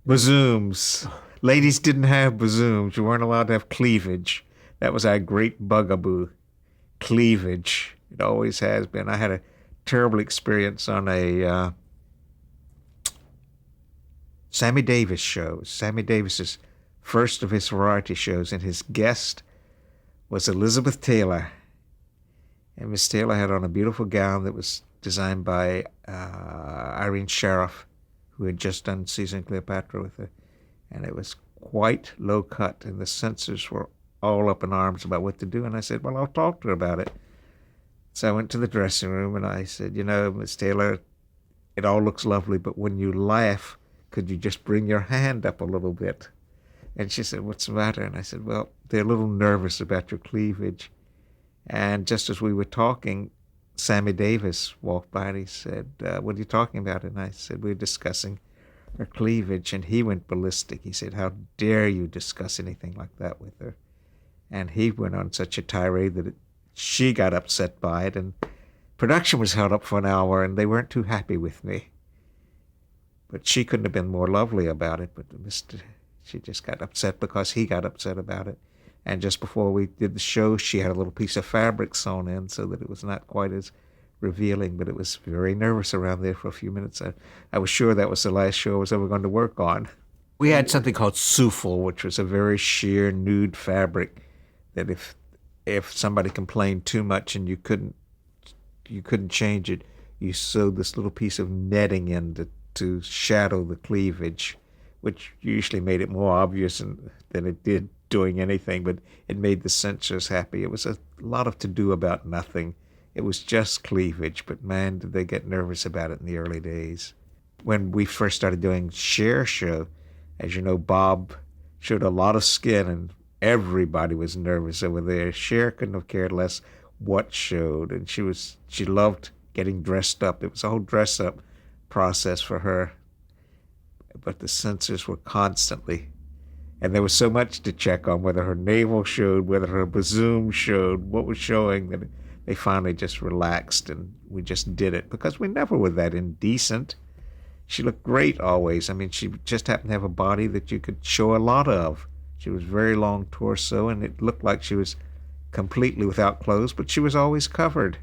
Bazooms. Ladies didn't have bazooms. You weren't allowed to have cleavage. That was our great bugaboo. Cleavage. It always has been. I had a terrible experience on a Sammy Davis show. Sammy Davis's first of his variety shows, and his guest was Elizabeth Taylor. And Miss Taylor had on a beautiful gown that was designed by Irene Sharaff, who had just done Caesar and Cleopatra with her. And it was quite low cut, and the censors were all up in arms about what to do. And I said, well, I'll talk to her about it. So I went to the dressing room and I said, you know, Miss Taylor, it all looks lovely, but when you laugh, could you just bring your hand up a little bit? And she said, what's the matter? And I said, well, they're a little nervous about your cleavage. And just as we were talking, Sammy Davis walked by and he said, what are you talking about? And I said, we're discussing her cleavage. And he went ballistic. He said, how dare you discuss anything like that with her? And he went on such a tirade that she got upset by it. And production was held up for an hour and they weren't too happy with me. But she couldn't have been more lovely about it. But she just got upset because he got upset about it. And just before we did the show, she had a little piece of fabric sewn in so that it was not quite as revealing, but it was very nervous around there for a few minutes. I was sure that was the last show I was ever going to work on. We had something called souffle, which was a very sheer nude fabric that if somebody complained too much and you couldn't change it, you sewed this little piece of netting in to shadow the cleavage, which usually made it more obvious than it did doing anything, but it made the censors happy. It was a lot of to-do about nothing. It was just cleavage, but man, did they get nervous about it in the early days. When we first started doing Cher's show, as you know, Bob showed a lot of skin and everybody was nervous over there. Cher couldn't have cared less what showed, and she loved getting dressed up. It was a whole dress-up process for her. But the censors were constantly, and there was so much to check on, whether her navel showed, whether her bazoom showed, what was showing, that they finally just relaxed and we just did it because we never were that indecent. She looked great always. I mean, she just happened to have a body that you could show a lot of. She was very long torso and it looked like she was completely without clothes, but she was always covered.